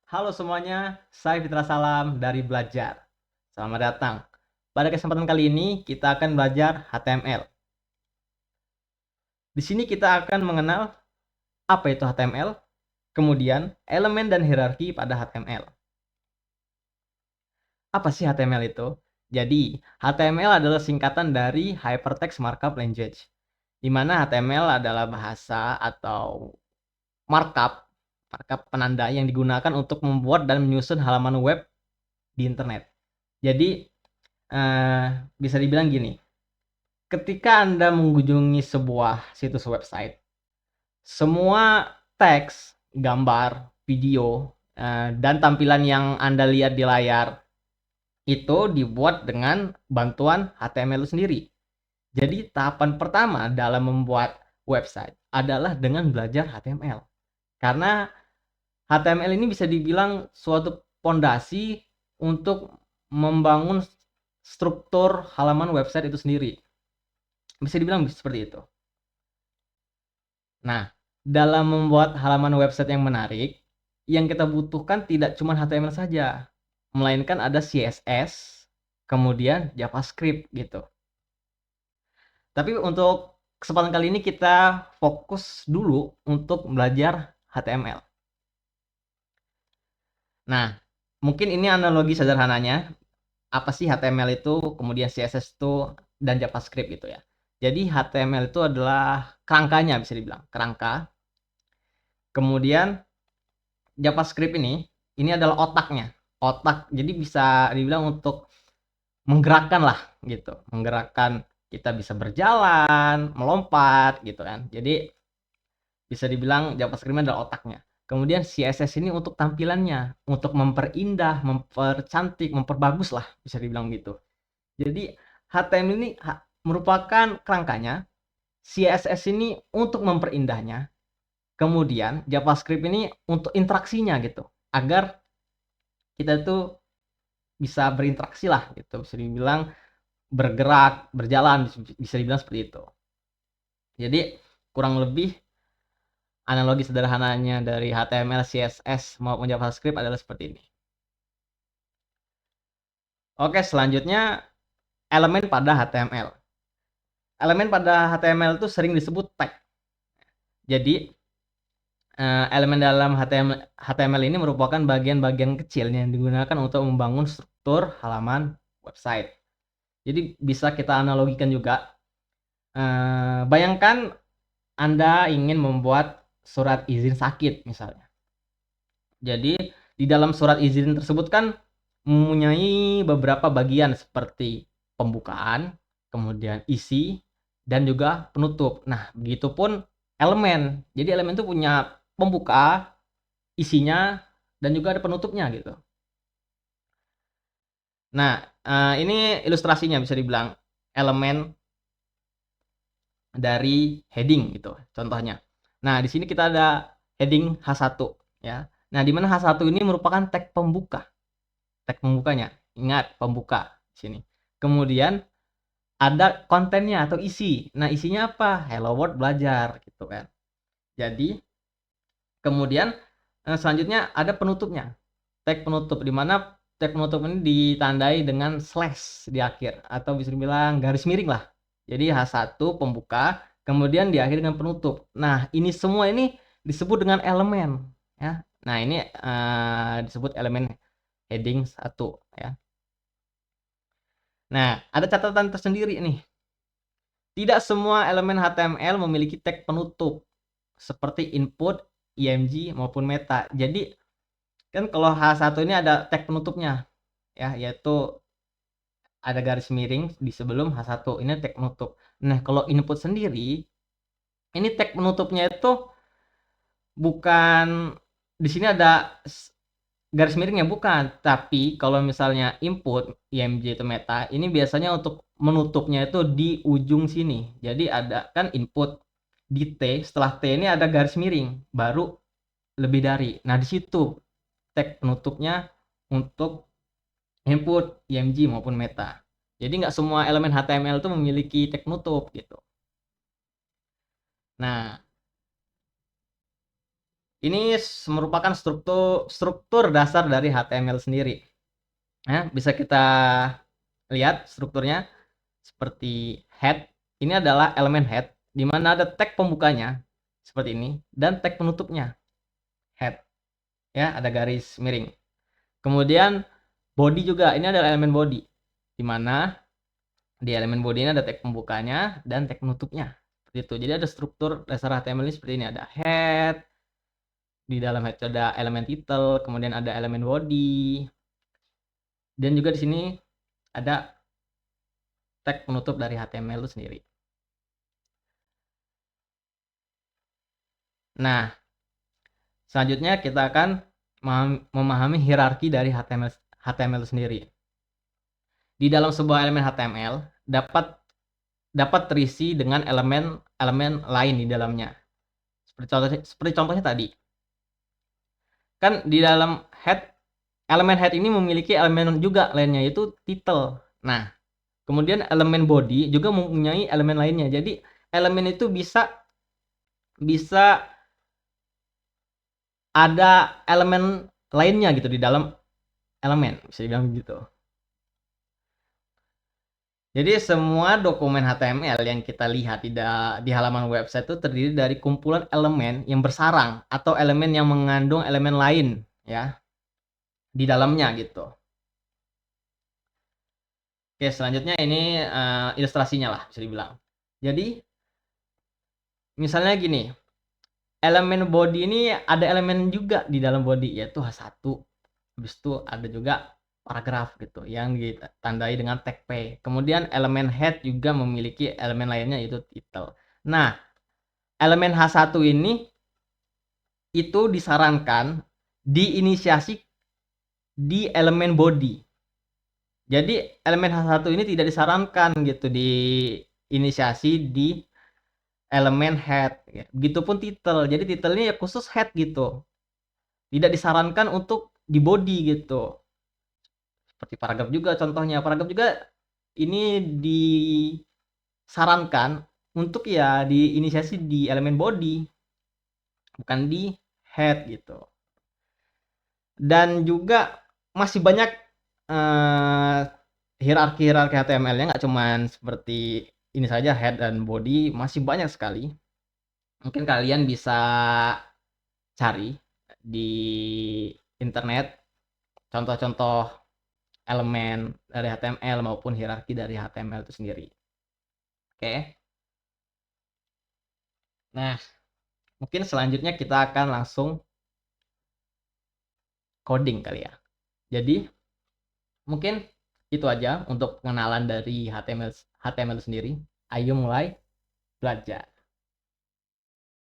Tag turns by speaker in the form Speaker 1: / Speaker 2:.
Speaker 1: Halo semuanya, saya Fitra Salam dari Belajar. Selamat datang. Pada kesempatan kali ini kita akan belajar HTML. Di sini kita akan mengenal apa itu HTML, kemudian elemen dan hierarki pada HTML. Apa sih HTML itu? Jadi, HTML adalah singkatan dari Hypertext Markup Language, di mana HTML adalah bahasa atau markup, markup penanda yang digunakan untuk membuat dan menyusun halaman web di internet. Jadi, bisa dibilang gini, ketika Anda mengunjungi sebuah situs website, semua teks, gambar, video, dan tampilan yang Anda lihat di layar itu dibuat dengan bantuan HTML itu sendiri. Jadi tahapan pertama dalam membuat website adalah dengan belajar HTML. Karena HTML ini bisa dibilang suatu pondasi untuk membangun struktur halaman website itu sendiri. Bisa dibilang seperti itu. Nah, dalam membuat halaman website yang menarik, yang kita butuhkan tidak cuma HTML saja, melainkan ada CSS, kemudian JavaScript gitu. Tapi untuk kesempatan kali ini kita fokus dulu untuk belajar HTML. Nah, mungkin ini analogi sederhananya. Apa sih HTML itu, kemudian CSS itu, dan JavaScript gitu ya. Jadi HTML itu adalah kerangkanya, bisa dibilang kerangka. Kemudian JavaScript ini adalah otaknya. Otak. Jadi bisa dibilang untuk menggerakkan lah gitu. Menggerakkan, kita bisa berjalan, melompat gitu kan. Jadi bisa dibilang JavaScript adalah otaknya. Kemudian CSS ini untuk tampilannya, untuk memperindah, mempercantik, memperbagus lah, bisa dibilang gitu. Jadi HTML ini merupakan kerangkanya, CSS ini untuk memperindahnya, kemudian JavaScript ini untuk interaksinya gitu, agar kita tuh bisa berinteraksi lah gitu, bisa dibilang bergerak, berjalan, bisa dibilang seperti itu. Jadi kurang lebih analogi sederhananya dari HTML, CSS maupun JavaScript adalah seperti ini. Oke, selanjutnya elemen pada HTML. Elemen pada HTML itu sering disebut tag. Jadi elemen dalam HTML ini merupakan bagian-bagian kecil yang digunakan untuk membangun struktur halaman website. Jadi bisa kita analogikan juga. Bayangkan Anda ingin membuat surat izin sakit misalnya. Jadi di dalam surat izin tersebut kan mempunyai beberapa bagian seperti pembukaan, kemudian isi, dan juga penutup. Nah, begitupun elemen. Jadi elemen itu punya pembuka, isinya, dan juga ada penutupnya gitu. Nah, ini ilustrasinya bisa dibilang elemen dari heading gitu contohnya. Nah, di sini kita ada heading H1 ya. Nah, di mana H1 ini merupakan tag pembuka. Tag pembukanya. Ingat, pembuka di sini. Kemudian ada kontennya atau isi. Nah, isinya apa? Hello World belajar gitu kan. Jadi, kemudian selanjutnya ada penutupnya. Tag penutup di mana tag penutup ini ditandai dengan slash di akhir atau bisa dibilang garis miring lah. Jadi H1 pembuka, kemudian diakhiri dengan penutup. Nah, ini semua ini disebut dengan elemen ya. Nah, ini disebut elemen heading 1 ya. Nah, ada catatan tersendiri nih. Tidak semua elemen HTML memiliki tag penutup seperti input, img maupun meta. Jadi kan kalau H1 ini ada tag penutupnya ya, yaitu ada garis miring di sebelum H1, ini tag penutup. Nah, kalau input sendiri, ini tag penutupnya itu bukan di sini ada garis miringnya bukan, tapi kalau misalnya input img itu meta, ini biasanya untuk menutupnya itu di ujung sini. Jadi ada kan input di T, setelah T ini ada garis miring, baru lebih dari. Nah, di situ tag penutupnya untuk input, img maupun meta. Jadi nggak semua elemen HTML itu memiliki tag penutup gitu. Nah, Ini merupakan struktur dasar dari HTML sendiri. Nah, bisa kita lihat strukturnya seperti head. Ini adalah elemen head, di mana ada tag pembukanya seperti ini dan tag penutupnya head. Ya, ada garis miring. Kemudian body juga, ini adalah elemen body, di mana di elemen body ini ada tag pembukanya dan tag penutupnya. Seperti itu. Jadi ada struktur dasar HTML ini seperti ini, ada head, di dalam head ada elemen title, kemudian ada elemen body, dan juga di sini ada tag penutup dari HTML itu sendiri. Nah, selanjutnya kita akan memahami hierarki dari HTML sendiri. Di dalam sebuah elemen HTML dapat terisi dengan elemen lain di dalamnya. Seperti contohnya tadi. Kan di dalam elemen head ini memiliki elemen juga lainnya, yaitu title. Nah, kemudian elemen body juga mempunyai elemen lainnya. Jadi elemen itu bisa ada elemen lainnya gitu di dalam elemen, bisa dibilang gitu. Jadi semua dokumen HTML yang kita lihat di halaman website itu terdiri dari kumpulan elemen yang bersarang atau elemen yang mengandung elemen lain ya di dalamnya gitu. Oke, selanjutnya ini ilustrasinya lah bisa dibilang. Jadi misalnya gini, elemen body ini ada elemen juga di dalam body, yaitu H1. Habis itu ada juga paragraf gitu yang ditandai dengan tag P. Kemudian elemen head juga memiliki elemen lainnya, yaitu title. Nah, elemen H1 ini itu disarankan diinisiasi di elemen body. Jadi elemen H1 ini tidak disarankan gitu diinisiasi di elemen head. Begitupun title. Jadi title ini ya khusus head gitu. Tidak disarankan untuk di body gitu. Seperti paragraf juga contohnya. Paragraf juga ini disarankan untuk ya diinisiasi di elemen body, bukan di head gitu. Dan juga masih banyak hierarki HTML-nya, nggak cuman seperti ini saja head dan body, masih banyak sekali. Mungkin kalian bisa cari di internet contoh-contoh elemen dari HTML maupun hierarki dari HTML itu sendiri. Oke. Nah, mungkin selanjutnya kita akan langsung coding kali ya. Jadi, mungkin itu aja untuk pengenalan dari HTML sendiri. Ayo mulai belajar.